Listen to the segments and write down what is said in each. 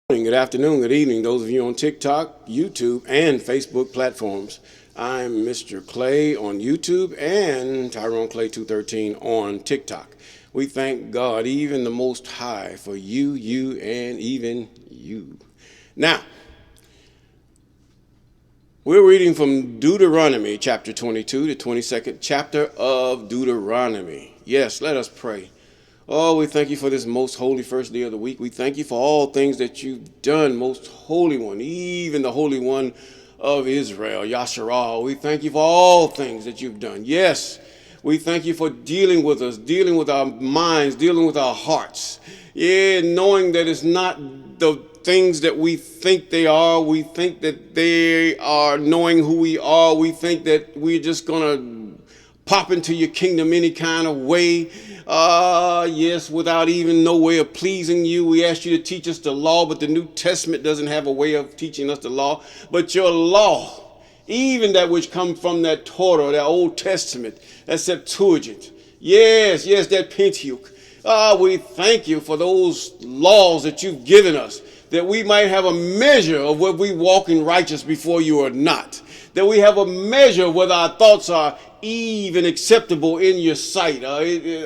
Good afternoon, good evening, those of you on TikTok, YouTube, and Facebook platforms. I'm Mr. Clay on YouTube and Tyrone Clay 213 on TikTok. We thank God, even the Most High, for you, and even you. Now, we're reading from Deuteronomy Chapter 22, the 22nd chapter of Deuteronomy. Yes, let us pray. Oh, we thank you for this most holy first day of the week. We thank you for all things that you've done, most holy one, even the Holy One of Israel, Yasharah. We thank you for all things that you've done. Yes, we thank you for dealing with us, dealing with our minds, dealing with our hearts. Yeah, knowing that it's not the things that we think they are. We think that they are knowing who we are. We think that we're just going to pop into your kingdom any kind of way. Yes, without even no way of pleasing you. We ask you to teach us the law, but the New Testament doesn't have a way of teaching us the law. But your law, even that which comes from that Torah, that Old Testament, that Septuagint. Yes, that Pentateuch. We thank you for those laws that you've given us, that we might have a measure of whether we walk in righteous before you or not. That we have a measure of whether our thoughts are even acceptable in your sight,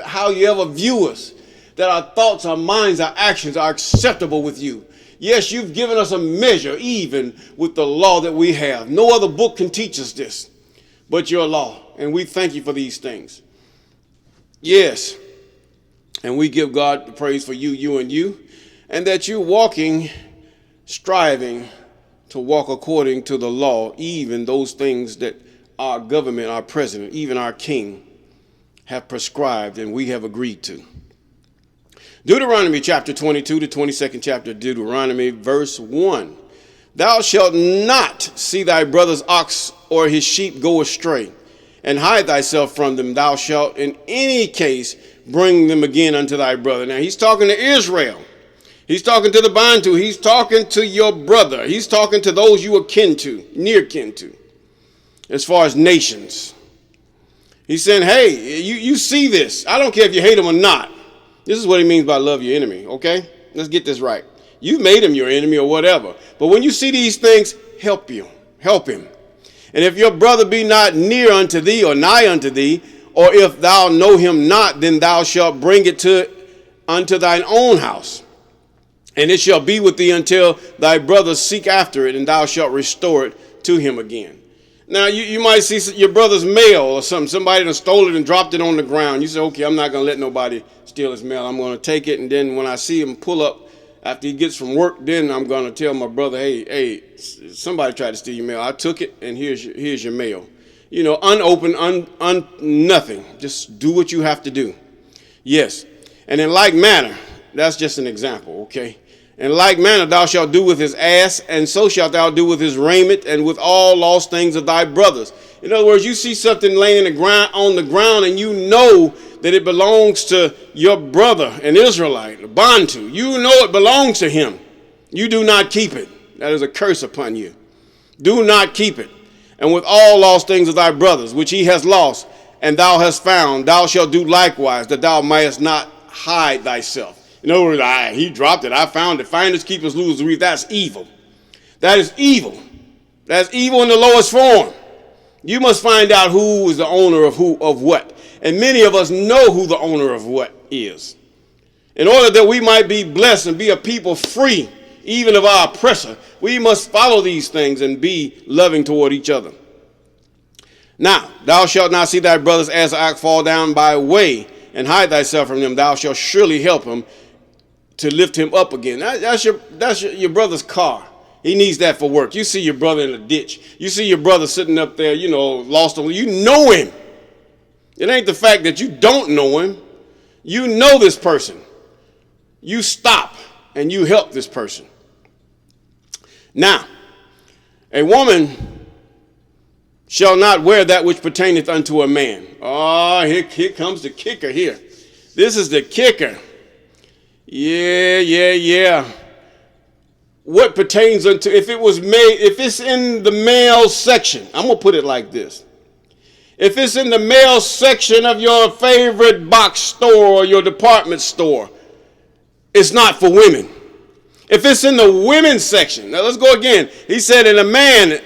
how you ever view us, that our thoughts, our minds, our actions are acceptable with you. Yes, you've given us a measure even with the law that we have. No other book can teach us this but your law, and we thank you for these things. Yes, and we give God the praise for you, and that you're walking, striving to walk according to the law, even those things that our government, our president, even our king have prescribed and we have agreed to. Deuteronomy chapter 22, the 22nd chapter of Deuteronomy, verse 1. Thou shalt not see thy brother's ox or his sheep go astray, and hide thyself from them. Thou shalt in any case bring them again unto thy brother. Now he's talking to Israel. He's talking to the Bantu. He's talking to your brother. He's talking to those you are kin to, near kin to, as far as nations. He's saying, hey, you see this. I don't care if you hate him or not. This is what he means by love your enemy, okay? Let's get this right. You made him your enemy or whatever. But when you see these things, help him. And if your brother be not near unto thee or nigh unto thee, or if thou know him not, then thou shalt bring it unto thine own house. And it shall be with thee until thy brothers seek after it, and thou shalt restore it to him again. Now, you might see your brother's mail or something. Somebody done stole it and dropped it on the ground. You say, okay, I'm not going to let nobody steal his mail. I'm going to take it, and then when I see him pull up after he gets from work, then I'm going to tell my brother, hey, somebody tried to steal your mail. I took it, and here's your mail. You know, unopened, nothing. Just do what you have to do. Yes. And in like manner, that's just an example, okay? In like manner thou shalt do with his ass, and so shalt thou do with his raiment, and with all lost things of thy brothers. In other words, you see something laying on the ground, and you know that it belongs to your brother, an Israelite, a Bantu. You know it belongs to him. You do not keep it. That is a curse upon you. Do not keep it. And with all lost things of thy brothers, which he has lost, and thou hast found, thou shalt do likewise, that thou mayest not hide thyself. In other words, he dropped it. I found it. Finders, keepers, losers, reap. That's evil. That is evil. That's evil in the lowest form. You must find out who is the owner of what. And many of us know who the owner of what is. In order that we might be blessed and be a people free, even of our oppressor, we must follow these things and be loving toward each other. Now, thou shalt not see thy brother's ass or ox fall down by way, and hide thyself from them. Thou shalt surely help him to lift him up again. That's your brother's car. He needs that for work. You see your brother in a ditch. You see your brother sitting up there, lost. You know him. It ain't the fact that you don't know him. You know this person. You stop and you help this person. Now, a woman shall not wear that which pertaineth unto a man. Oh, here comes the kicker here. This is the kicker. Yeah. What pertains unto, if it's in the male section, I'm going to put it like this. If it's in the male section of your favorite box store or your department store, it's not for women. If it's in the women's section, now let's go again. He said, "In a man,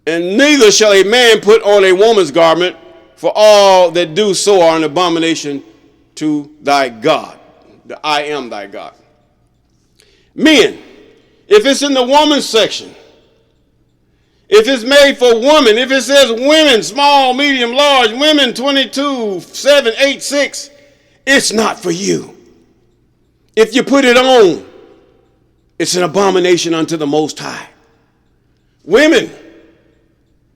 and neither shall a man put on a woman's garment, for all that do so are an abomination to thy God." I am thy God. Men, if it's in the woman's section, if it's made for women, if it says women, small, medium, large, women 22, 7, 8, 6, it's not for you. If you put it on, it's an abomination unto the Most High. Women,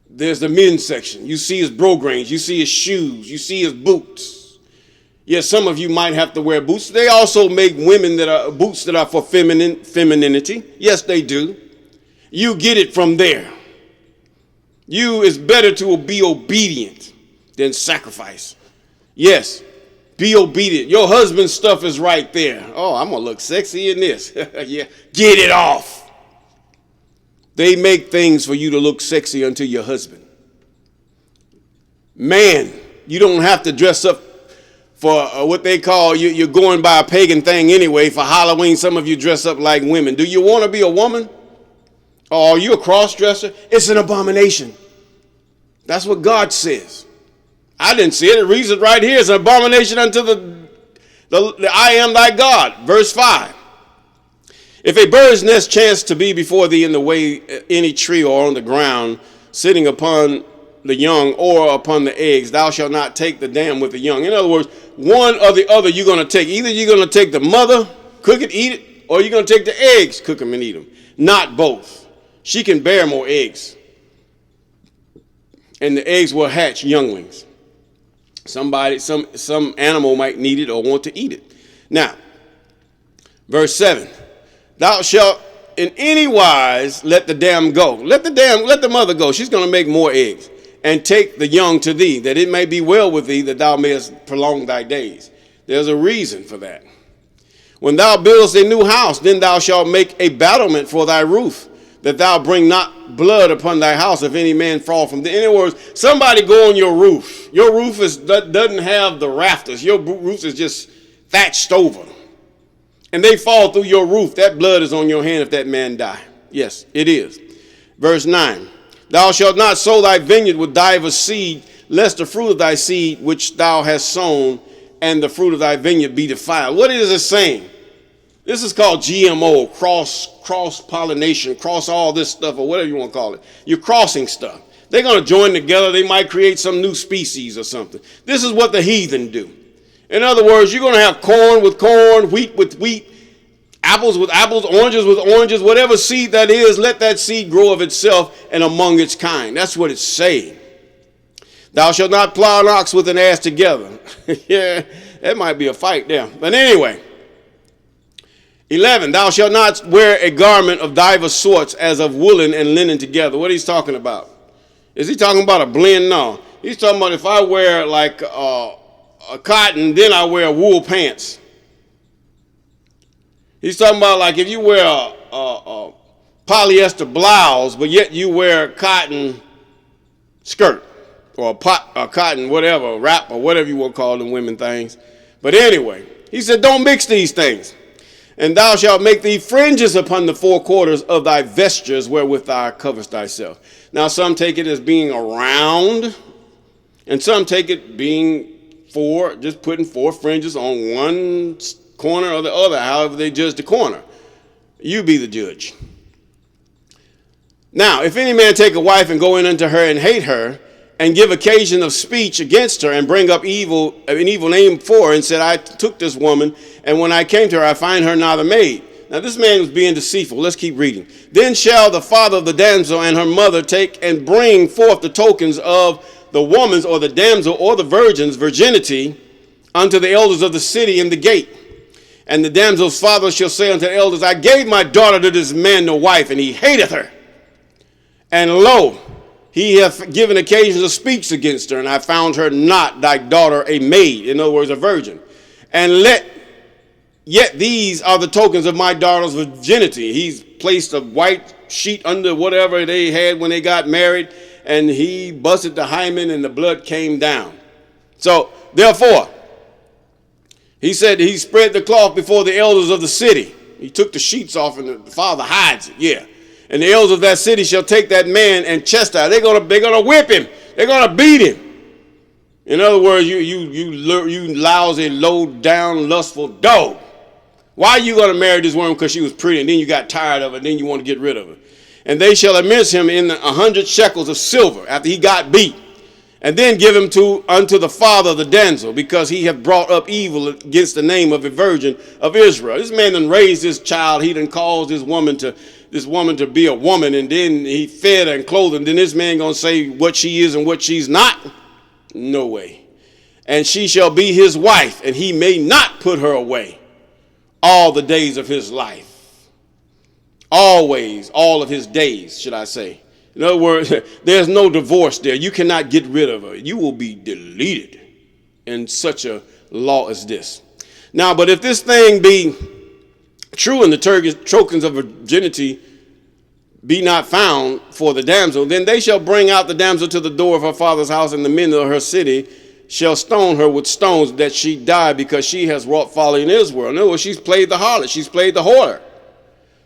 there's the men's section. You see his brogrange, you see his shoes, you see his boots. Yes, some of you might have to wear boots. They also make women that are boots that are for femininity. Yes, they do. You get it from there. It's better to be obedient than sacrifice. Yes, be obedient. Your husband's stuff is right there. Oh, I'm going to look sexy in this. Yeah, get it off. They make things for you to look sexy unto your husband. Man, you don't have to dress up for what they call, you're going by a pagan thing anyway. For Halloween, some of you dress up like women. Do you want to be a woman? Or are you a cross-dresser? It's an abomination. That's what God says. I didn't see it. It reads it right here. It's an abomination unto the I am thy God. Verse 5. If a bird's nest chance to be before thee in the way, any tree or on the ground, sitting upon the young or upon the eggs, thou shalt not take the dam with the young. In other words, one or the other you're going to take. Either you're going to take the mother, cook it, eat it, or you're going to take the eggs, cook them and eat them. Not both. She can bear more eggs. And the eggs will hatch younglings. Some animal might need it or want to eat it. Now, verse 7. Thou shalt in any wise let the dam go. Let the mother go. She's going to make more eggs. And take the young to thee, that it may be well with thee, that thou mayest prolong thy days. There's a reason for that. When thou buildest a new house, then thou shalt make a battlement for thy roof, that thou bring not blood upon thy house, if any man fall from thee. In other words, somebody go on your roof. Your roof doesn't have the rafters. Your roof is just thatched over. And they fall through your roof. That blood is on your hand if that man die. Yes, it is. Verse 9. Thou shalt not sow thy vineyard with divers seed, lest the fruit of thy seed which thou hast sown and the fruit of thy vineyard be defiled. What is it saying? This is called GMO, cross-pollination, cross all this stuff or whatever you want to call it. You're crossing stuff. They're going to join together. They might create some new species or something. This is what the heathen do. In other words, you're going to have corn with corn, wheat with wheat, apples with apples, oranges with oranges, whatever seed that is, let that seed grow of itself and among its kind. That's what it's saying. Thou shalt not plow an ox with an ass together. Yeah, that might be a fight there. But anyway. 11, thou shalt not wear a garment of divers sorts as of woolen and linen together. What he's talking about? Is he talking about a blend? No. He's talking about if I wear like a cotton, then I wear wool pants. He's talking about like if you wear a polyester blouse, but yet you wear a cotton skirt or a cotton whatever, wrap or whatever you want to call them women things. But anyway, he said, don't mix these things. And thou shalt make thee fringes upon the four quarters of thy vestures wherewith thou coverest thyself. Now some take it as being around, and some take it being just putting four fringes on one corner or the other, however they judge the corner. You be the judge. Now, if any man take a wife and go in unto her and hate her, and give occasion of speech against her, and bring up an evil name for her, and said, I took this woman, and when I came to her, I find her not a maid. Now, this man was being deceitful. Let's keep reading. Then shall the father of the damsel and her mother take and bring forth the tokens of the woman's or the damsel or the virgin's virginity unto the elders of the city in the gate. And the damsel's father shall say unto the elders, I gave my daughter to this man to wife, and he hateth her. And lo, he hath given occasions of speech against her, and I found her not thy daughter a maid, in other words, a virgin. And yet these are the tokens of my daughter's virginity. He's placed a white sheet under whatever they had when they got married, and he busted the hymen, and the blood came down. So, therefore, he said he spread the cloth before the elders of the city. He took the sheets off, and the father hides it. Yeah. And the elders of that city shall take that man and chastise. They're gonna whip him. They're gonna beat him. In other words, you lousy, low down, lustful dog. Why are you gonna marry this woman? Because she was pretty, and then you got tired of her, and then you want to get rid of her. And they shall immerse him in 100 shekels of silver after he got beat, and then give him unto the father of the damsel, because he hath brought up evil against the name of a virgin of Israel. This man done raised this child. He done caused this woman to be a woman, and then he fed her and clothed her. And then this man gonna say what she is and what she's not? No way. And she shall be his wife, and he may not put her away all the days of his life. Always, all of his days, should I say. In other words, there's no divorce there. You cannot get rid of her. You will be deleted in such a law as this. Now, but if this thing be true and the tokens of virginity be not found for the damsel, then they shall bring out the damsel to the door of her father's house, and the men of her city shall stone her with stones, that she die, because she has wrought folly in Israel. In other words, she's played the harlot. She's played the whore.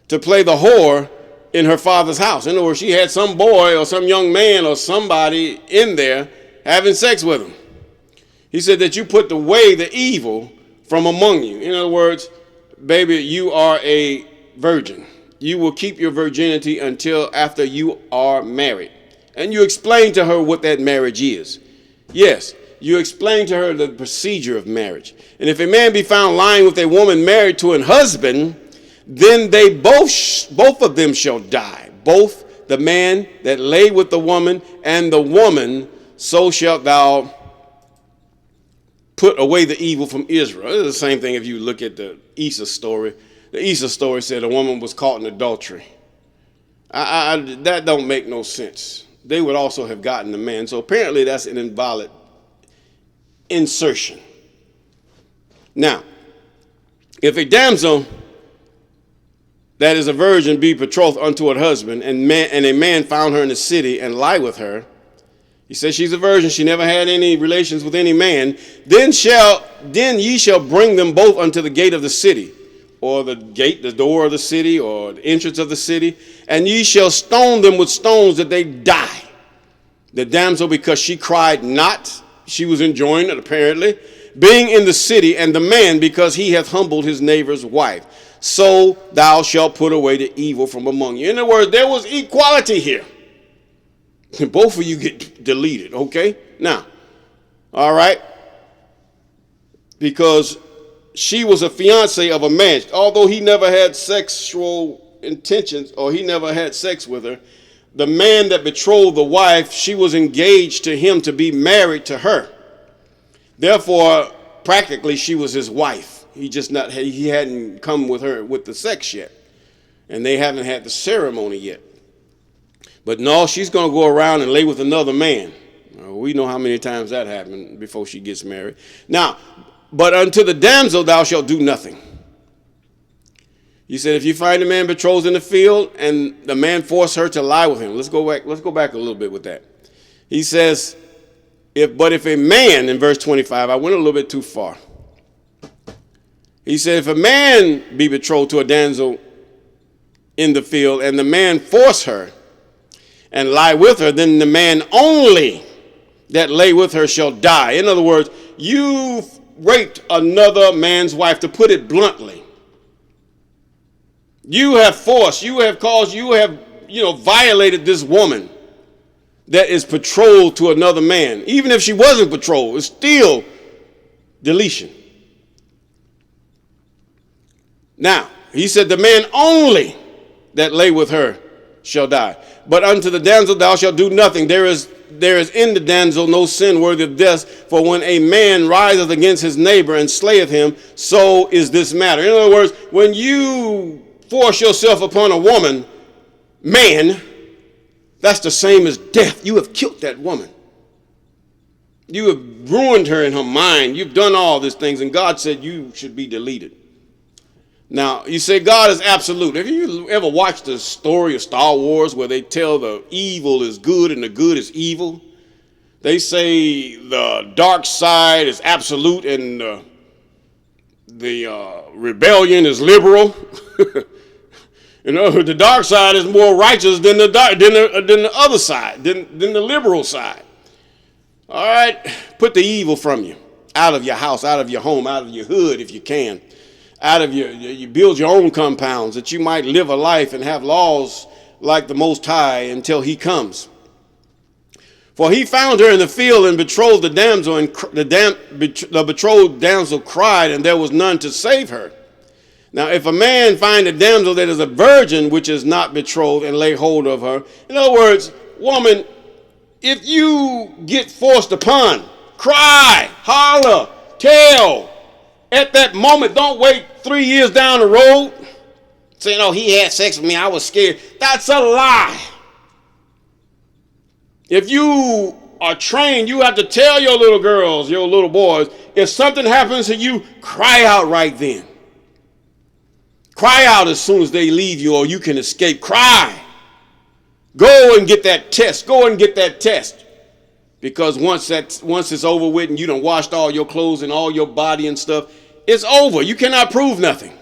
To play the whore in her father's house. In other words, she had some boy or some young man or somebody in there having sex with him. He said that you put away the evil from among you. In other words, baby, you are a virgin. You will keep your virginity until after you are married. And you explain to her what that marriage is. Yes, you explain to her the procedure of marriage. And if a man be found lying with a woman married to an husband, then they both of them shall die. Both the man that lay with the woman and the woman, so shalt thou put away the evil from Israel. It's the same thing if you look at the Esau story. The Esau story said a woman was caught in adultery. That don't make no sense. They would also have gotten the man. So apparently that's an invalid insertion. Now, if a damsel that is a virgin be betrothed unto her husband, and a man found her in the city and lie with her, he says she's a virgin, she never had any relations with any man, then ye shall bring them both unto the gate of the city, or the gate, the door of the city, or the entrance of the city, and ye shall stone them with stones that they die. The damsel, because she cried not, she was enjoying it apparently, being in the city, and the man, because he hath humbled his neighbor's wife. So thou shalt put away the evil from among you. In other words, there was equality here. Both of you get deleted, okay? Now, all right? Because she was a fiancée of a man. Although he never had sexual intentions, or he never had sex with her, the man that betrothed the wife, she was engaged to him to be married to her. Therefore, practically, she was his wife. He hadn't come with her with the sex yet. And they haven't had the ceremony yet. But no, she's going to go around and lay with another man. We know how many times that happened before she gets married. Now, but unto the damsel thou shalt do nothing. He said, if you find a man betrothed in the field and the man force her to lie with him. Let's go back a little bit with that. He says, if a man, in verse 25, I went a little bit too far. He said, if a man be betrothed to a damsel in the field, and the man force her and lie with her, then the man only that lay with her shall die. In other words, you raped another man's wife, to put it bluntly. You have forced, you have violated this woman that is betrothed to another man. Even if she wasn't betrothed, it's still deletion. Now, he said, the man only that lay with her shall die. But unto the damsel thou shalt do nothing. There is in the damsel no sin worthy of death, for when a man riseth against his neighbor and slayeth him, so is this matter. In other words, when you force yourself upon a woman, man, that's the same as death. You have killed that woman. You have ruined her in her mind. You've done all these things, and God said you should be deleted. Now, you say God is absolute. Have you ever watched the story of Star Wars where they tell the evil is good and the good is evil? They say the dark side is absolute and the rebellion is liberal. The dark side is more righteous than the other side, than the liberal side. All right, put the evil from you, out of your house, out of your home, out of your hood if you can. You build your own compounds that you might live a life and have laws like the Most High until he comes. For he found her in the field and betrothed the damsel, and the betrothed damsel cried, and there was none to save her. Now, if a man find a damsel that is a virgin, which is not betrothed, and lay hold of her, in other words, woman, if you get forced upon, cry, holler, tell. At that moment, don't wait 3 years down the road saying, oh, he had sex with me, I was scared. That's a lie. If you are trained, you have to tell your little girls, your little boys, if something happens to you, cry out right then. Cry out as soon as they leave you or you can escape. Cry. Go and get that test. Go and get that test. Because once it's over with and you done washed all your clothes and all your body and stuff, it's over. You cannot prove nothing.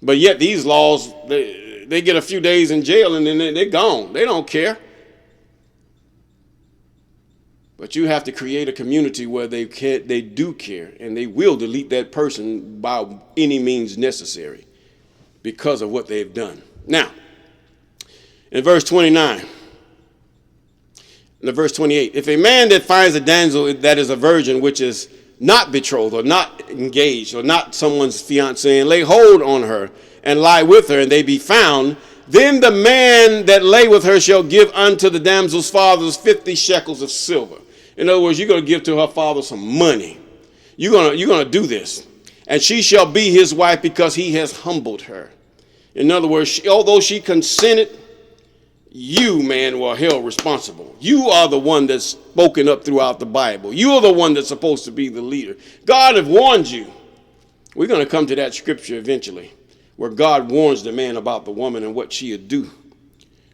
But yet these laws, they get a few days in jail and then they're gone. They don't care. But you have to create a community where they do care, and they will delete that person by any means necessary because of what they've done. Now, in verse 29, in verse 28, if a man that finds a damsel that is a virgin, which is not betrothed or not engaged or not someone's fiancée, and lay hold on her and lie with her, and they be found, then the man that lay with her shall give unto the damsel's father 50 shekels of silver. In other words, you're going to give to her father some money. You're going to do this. And she shall be his wife because he has humbled her. In other words, although she consented, you, man, were held responsible. You are the one that's spoken up throughout the Bible. You are the one that's supposed to be the leader. God have warned you. We're going to come to that scripture eventually, where God warns the man about the woman and what she would do.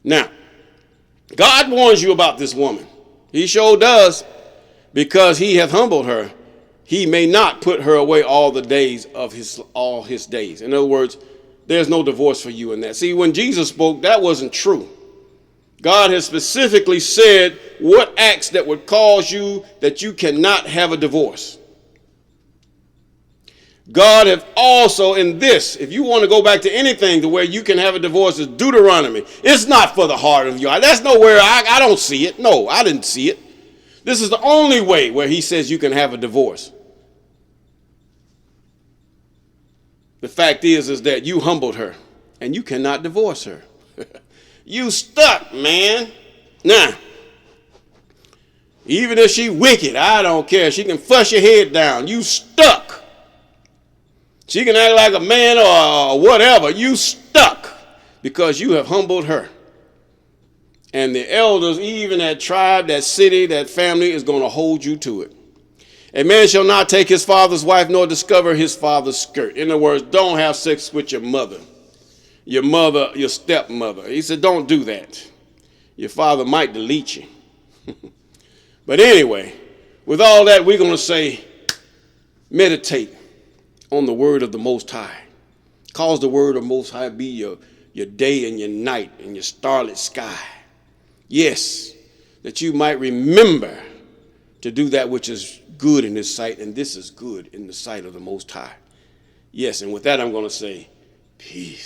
Now, God warns you about this woman. He sure does. Because he hath humbled her, he may not put her away all the days of all his days. In other words, there's no divorce for you in that. See, when Jesus spoke, that wasn't true. God has specifically said what acts that would cause you that you cannot have a divorce. God have also in this, if you want to go back to anything to where you can have a divorce, is Deuteronomy. It's not for the heart of you. That's nowhere, I don't see it. No, I didn't see it. This is the only way where he says you can have a divorce. The fact is that you humbled her and you cannot divorce her. You stuck, man. Now, even if she wicked, I don't care. She can fuss your head down. You stuck. She can act like a man or whatever. You stuck because you have humbled her. And the elders, even that tribe, that city, that family is going to hold you to it. A man shall not take his father's wife nor discover his father's skirt. In other words, don't have sex with your mother, your stepmother. He said, don't do that. Your father might delete you. But anyway, with all that, we're going to say, meditate on the word of the Most High. Cause the word of the Most High be your day and your night and your starlit sky. Yes, that you might remember to do that which is good in his sight, and this is good in the sight of the Most High. Yes, and with that I'm going to say, peace.